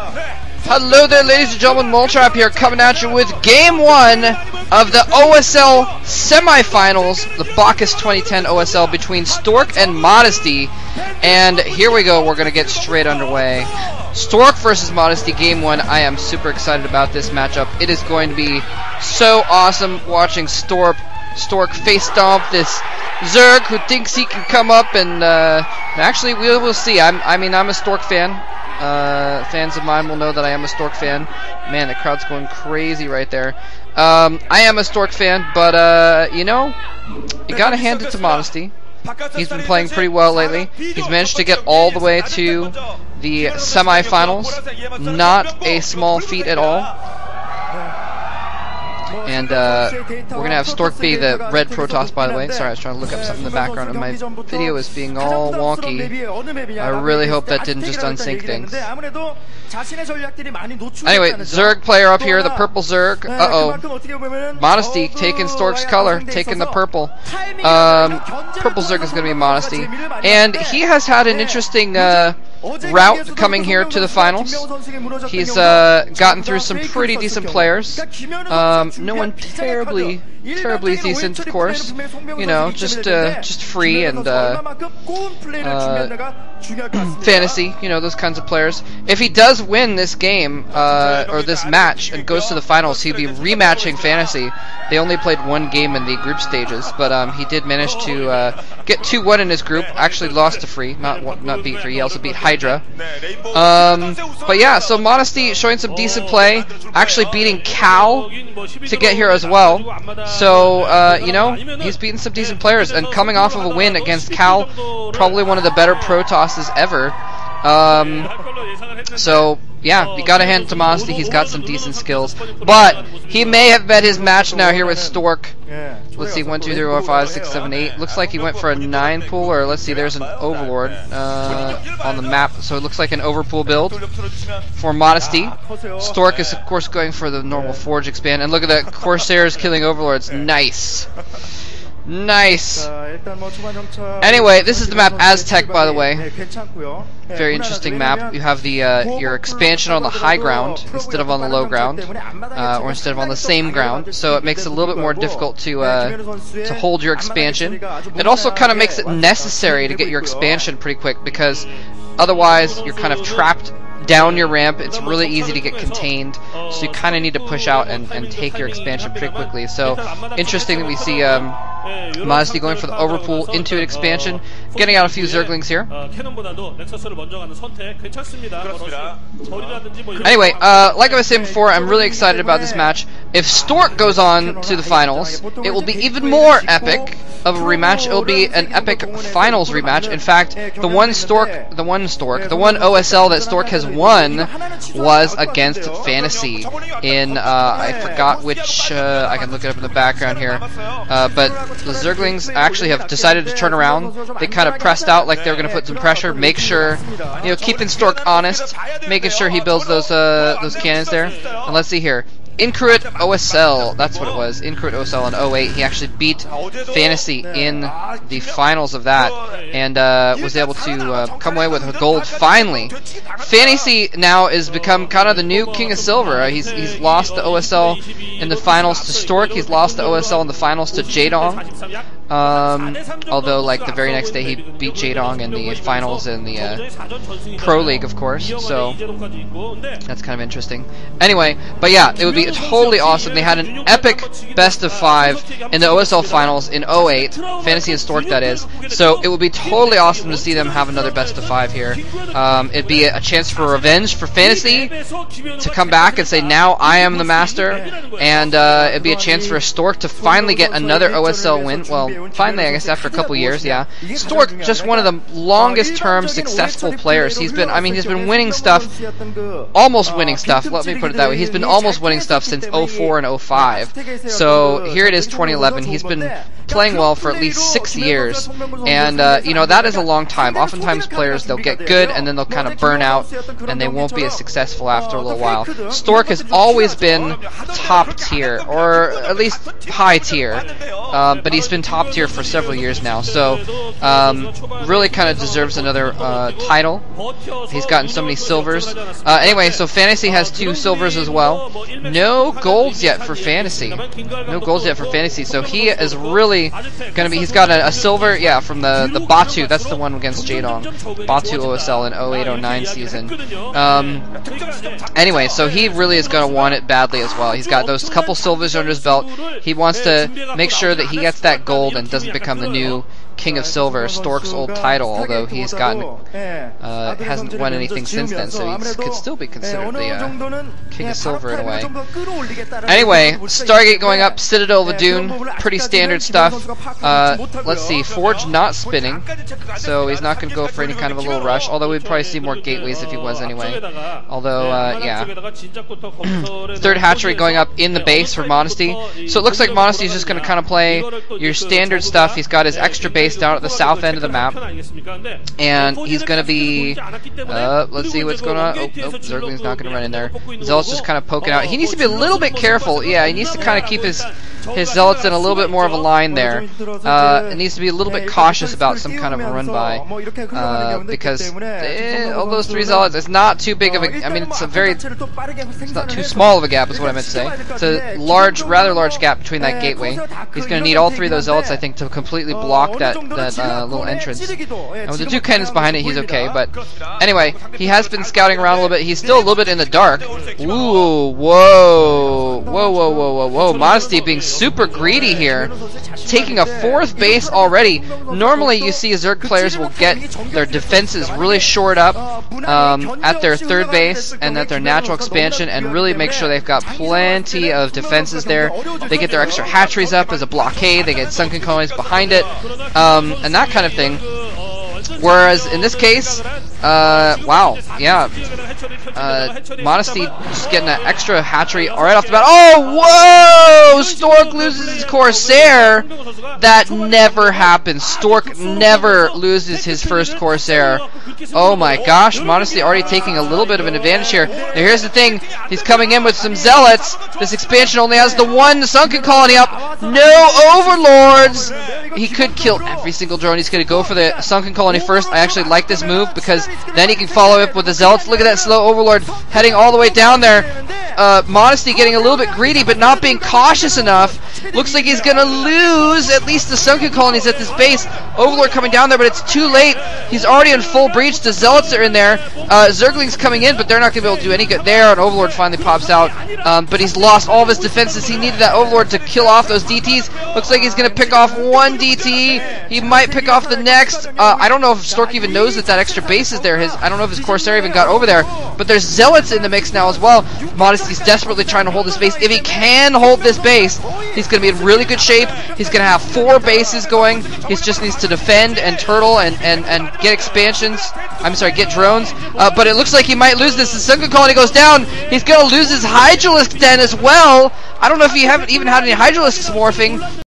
Hello there, ladies and gentlemen, Moltrap here, coming at you with Game 1 of the OSL Semifinals, the Bacchus 2010 OSL between Stork and Modesty. And here we go, we're going to get straight underway. Stork versus Modesty, Game 1. I am super excited about this matchup. It is going to be so awesome watching Stork face stomp this Zerg who thinks he can come up and actually we will see. I'm a Stork fan. Fans of mine will know that I am a Stork fan. Man, the crowd's going crazy right there. I am a Stork fan, but you know, you gotta hand it to Modesty. He's been playing pretty well lately. He's managed to get all the way to the semifinals. Not a small feat at all. And we're gonna have Stork be the red Protoss, by the way. Sorry, I was trying to look up something in the background, and my video is being all wonky. I really hope that didn't just unsync things. Anyway, Zerg player up here, the purple Zerg. Modesty taking Stork's color, taking the purple. Purple Zerg is gonna be Modesty, and he has had an interesting route coming here to the finals. He's gotten through some pretty decent players. No one terribly decent, of course. You know, just free and fantasy. You know, those kinds of players. If he does win this game or this match and goes to the finals, he'll be rematching fantasy. They only played one game in the group stages, but he did manage to get 2-1 in his group. Actually lost to Free, not beat Free. He also beat Hydra. But yeah, so Modesty showing some decent play, actually beating Cal to get here as well. So you know, he's beaten some decent players and coming off of a win against Cal, probably one of the better Protosses ever. So yeah, you gotta hand it to Modesty. He's got some decent skills, but he may have bet his match now here with Stork. Let's see, 1, 2, 3, 4, 5, 6, 7, 8. Looks like he went for a 9 pool, or let's see, there's an Overlord on the map, so it looks like an overpool build for Modesty. Stork is of course going for the normal Forge expand, and look at that, Corsairs killing Overlords. Nice. Nice. Anyway, this is the map Aztec, by the way. Very interesting map. You have the your expansion on the high ground instead of on the low ground, or instead of on the same ground. So it makes it a little bit more difficult to hold your expansion. It also kind of makes it necessary to get your expansion pretty quick, because otherwise you're kind of trapped down your ramp. It's really easy to get contained, so you kind of need to push out and take your expansion pretty quickly. So interesting that we see Modesty going for the overpool into an expansion, getting out a few Zerglings here. Anyway, like I was saying before, I'm really excited about this match. If Stork goes on to the finals, it will be even more epic of a rematch. It will be an epic finals rematch. In fact, the one OSL that Stork has won was against Fantasy in I forgot which. I can look it up in the background here, but the Zerglings actually have decided to turn around. They kind of pressed out like they were going to put some pressure, make sure, you know, keeping Stork honest, making sure he builds those cannons there. And let's see here. Incruit OSL, that's what it was. Incruit OSL in 08. He actually beat Fantasy in the finals of that, and was able to come away with a gold finally. Fantasy now has become kind of the new King of Silver. He's lost the OSL in the finals to Stork. He's lost the OSL in the finals to Jadong. Although, like, the very next day he beat Jadong in the finals in the Pro League, of course. So that's kind of interesting. Anyway, but yeah, it would be totally awesome. They had an epic best of 5 in the OSL finals in 08, Fantasy and Stork, that is. So it would be totally awesome to see them have another best of 5 here. It'd be a chance for revenge for Fantasy to come back and say, now I am the master, and it'd be a chance for Stork to finally get another OSL win. Well, finally, I guess after a couple years, yeah. Stork, just one of the longest term successful players. He's been, I mean, he's been winning stuff, almost winning stuff. Let me put it that way. He's been almost winning stuff stuff since 04 and 05. So here it is 2011. He's been playing well for at least 6 years, and you know, that is a long time. Oftentimes players, they'll get good and then they'll kind of burn out and they won't be as successful after a little while. Stork has always been top tier, or at least high tier, but he's been top tier for several years now, so really kind of deserves another title. He's gotten so many silvers. Anyway, so Fantasy has 2 silvers as well. No golds yet for Fantasy. No golds yet for Fantasy, so he is really gonna be, he's got a silver, yeah, from the Bacchus. That's the one against Jadong. Bacchus OSL in 08-09 season. Anyway, so he really is gonna want it badly as well. He's got those couple silvers under his belt. He wants to make sure that he gets that gold and doesn't become the new King of Silver, Stork's old title, although he's gotten hasn't won anything since then, so he could still be considered the King of Silver in a way. Anyway, Stargate going up, Citadel of Dune, pretty standard stuff. Let's see, Forge not spinning, so he's not going to go for any kind of a little rush, although we'd probably see more gateways if he was anyway. Although, yeah. Third hatchery going up in the base for Modesty. So it looks like Modesty's just going to kind of play your standard stuff. He's got his extra base down at the south end of the map, and he's going to be, let's see what's going on. Oh, nope, Zergling's not going to run in there. Zealot's just kind of poking out. He needs to be a little bit careful. Yeah, he needs to kind of keep his Zealots in a little bit more of a line there. It needs to be a little bit cautious about some kind of a run by, because all those 3 Zealots, it's not too big of a, I mean, it's not too small of a gap is what I meant to say. It's a large, rather large gap between that gateway. He's going to need all 3 of those Zealots, I think, to completely block that little entrance. And with the 2 cannons behind it, he's okay, but anyway, he has been scouting around a little bit. He's still a little bit in the dark. Ooh, whoa, whoa, whoa, whoa, whoa, whoa. Modesty being super greedy here, taking a 4th base already. Normally you see Zerg players will get their defenses really shored up at their 3rd base and at their natural expansion, and really make sure they've got plenty of defenses there. They get their extra hatcheries up as a blockade, they get sunken colonies behind it, and that kind of thing. Whereas in this case, wow, yeah, Modesty just getting that extra hatchery right off the bat. Oh, whoa! Stork loses his Corsair. That never happens. Stork never loses his first Corsair. Oh my gosh, Modesty already taking a little bit of an advantage here. Now here's the thing, he's coming in with some Zealots. This expansion only has the 1 sunken colony up. No Overlords! He could kill every single drone. He's going to go for the sunken colony first. I actually like this move because then he can follow up with the Zealots. Look at that slow Overlord heading all the way down there. Modesty getting a little bit greedy but not being cautious enough. Looks like he's going to lose at least the sunken colonies at this base. Overlord coming down there, but it's too late. He's already in full breach. The Zealots are in there. Zergling's coming in, but they're not going to be able to do any good there. And Overlord finally pops out, but he's lost all of his defenses. He needed that Overlord to kill off those DTs. Looks like he's going to pick off 1 DT. He might pick off the next. I don't know if Stork even knows that that extra base is there. I don't know if his Corsair even got over there, but there's Zealots in the mix now as well. Modesty's desperately trying to hold this base. If he can hold this base, he's going to be in really good shape. He's going to have 4 bases going. He just needs to defend and turtle and get expansions. I'm sorry, get drones. But it looks like he might lose this. The sunken colony goes down. He's going to lose his Hydralisk den as well. I don't know if you haven't even had any Hydralisks morphing.